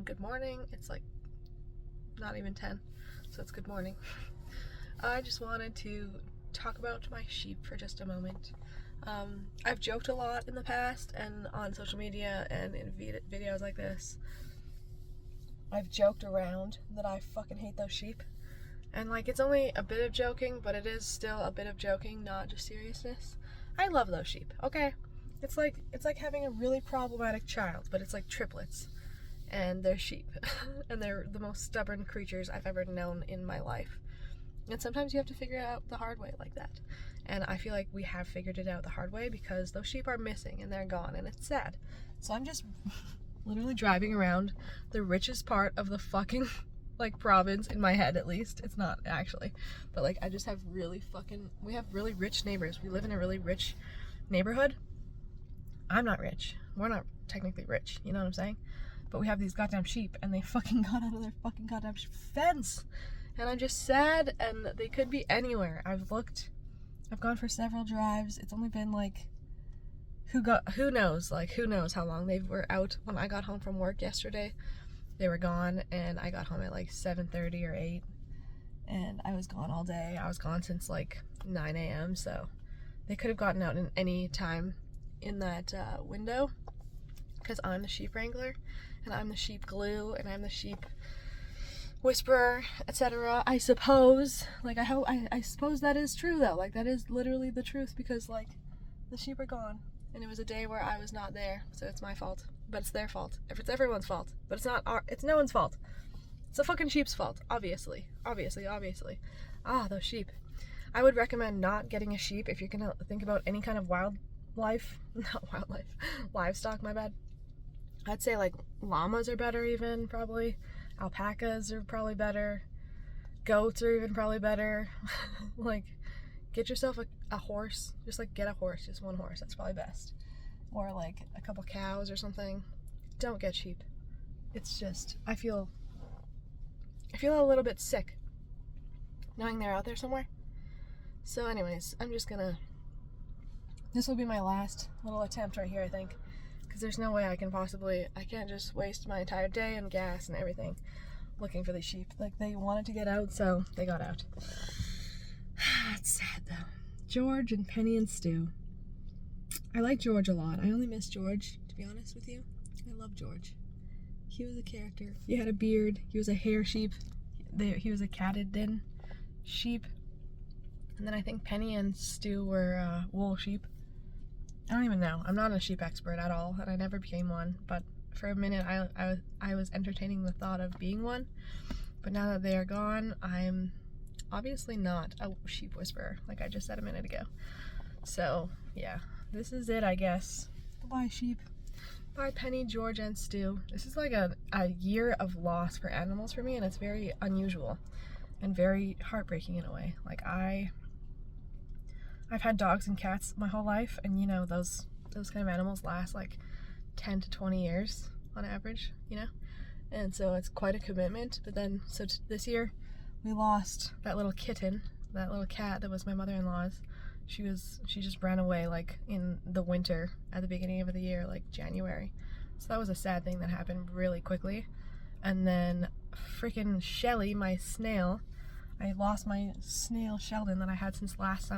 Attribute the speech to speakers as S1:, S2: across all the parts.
S1: good morning. It's like not even 10, so it's good morning. I just wanted to talk about my sheep for just a moment. I've joked a lot in the past and on social media and in videos like this. I've joked around that I fucking hate those sheep. And like, it's only a bit of joking, but it is still a bit of joking, not just seriousness. I love those sheep, okay? It's like having a really problematic child, but it's like triplets. And they're sheep. And they're the most stubborn creatures I've ever known in my life. And sometimes you have to figure it out the hard way like that. And I feel like we have figured it out the hard way because those sheep are missing and they're gone and it's sad. So I'm just literally driving around the richest part of the fucking like province, in my head at least. It's not actually, but like I just have we have really rich neighbors. We live in a really rich neighborhood. I'm not rich. We're not technically rich, you know what I'm saying? But we have these goddamn sheep and they fucking got out of their fucking goddamn fence. And I'm just sad, and they could be anywhere. I've gone for several drives. It's only been like, who knows how long they were out. When I got home from work yesterday, they were gone, and I got home at like 7:30 or 8, and I was gone all day. I was gone since like 9 a.m. So they could have gotten out in any time in that window, because I'm the sheep wrangler, and I'm the sheep glue, and I'm the sheep whisperer, etc. I suppose. Like, I suppose that is true though. Like, that is literally the truth, because like the sheep are gone, and it was a day where I was not there, so it's my fault. But it's their fault. If it's everyone's fault, but it's no one's fault. It's the fucking sheep's fault, obviously. Ah, those sheep. I would recommend not getting a sheep if you're gonna think about any kind of livestock, my bad. I'd say like llamas are better, even, probably. Alpacas are probably better. Goats are even probably better. Like, get yourself a horse. Just like get a horse, just one horse. That's probably best. Or like a couple cows or something. Don't get sheep. It's just, I feel a little bit sick knowing they're out there somewhere. So anyways, this will be my last little attempt right here, I think. Because there's no way I can't just waste my entire day and gas and everything looking for these sheep. Like, they wanted to get out, so they got out. It's sad though. George and Penny and Stu. I like George a lot. I only miss George, to be honest with you. I love George. He was a character. He had a beard. He was a hair sheep. He was a Katydid sheep. And then I think Penny and Stu were wool sheep. I don't even know. I'm not a sheep expert at all, and I never became one. But for a minute, I was entertaining the thought of being one. But now that they are gone, I'm obviously not a sheep whisperer, like I just said a minute ago. So yeah, this is it, I guess. Bye, sheep. Bye, Penny, George, and Stu. This is like a year of loss for animals for me, and it's very unusual and very heartbreaking in a way. Like, I've had dogs and cats my whole life, and you know, those kind of animals last like 10 to 20 years on average, you know? And so it's quite a commitment. But then, this year, we lost that little kitten, that little cat that was my mother-in-law's. She just ran away like in the winter at the beginning of the year, like January. So that was a sad thing that happened really quickly. And then freaking Shelly, my snail, I lost my snail Sheldon that I had since last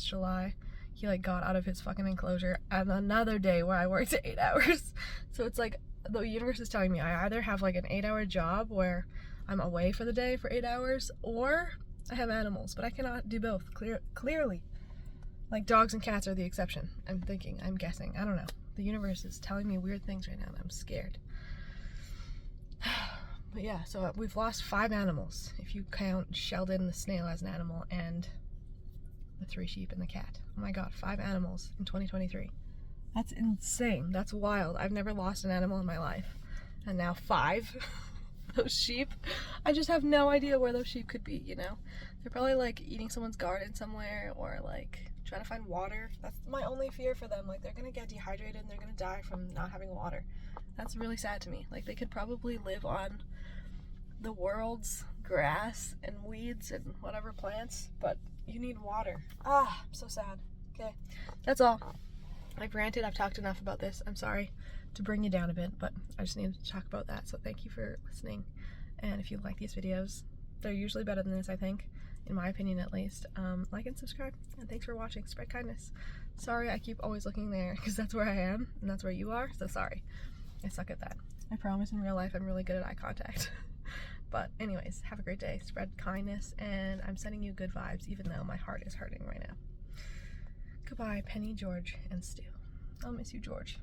S1: July. He like got out of his fucking enclosure on another day where I worked 8 hours. So it's like the universe is telling me I either have like an 8-hour job where I'm away for the day for 8 hours, or I have animals, but I cannot do both, clearly. Like, dogs and cats are the exception. I'm guessing, I don't know. The universe is telling me weird things right now and I'm scared. But yeah, so we've lost 5 animals, if you count Sheldon the snail as an animal and the 3 sheep and the cat. Oh my god, 5 animals in 2023. That's insane. That's wild. I've never lost an animal in my life. And now 5? Those sheep? I just have no idea where those sheep could be, you know? They're probably like eating someone's garden somewhere, or like trying to find water. That's my only fear for them. Like, they're gonna get dehydrated and they're gonna die from not having water. That's really sad to me. Like, they could probably live on the world's grass and weeds and whatever plants, but you need water. Ah, I'm so sad. Okay, that's all. I've ranted. I've talked enough about this. I'm sorry. to bring you down a bit, but I just needed to talk about that. So thank you for listening. And if you like these videos, they're usually better than this, I think, in my opinion at least. Like and subscribe, and thanks for watching. Spread kindness. Sorry I keep always looking there, because that's where I am, and that's where you are, so sorry. I suck at that. I promise in real life I'm really good at eye contact. But anyways, have a great day. Spread kindness, and I'm sending you good vibes, even though my heart is hurting right now. Goodbye, Penny, George, and Stu. I'll miss you, George.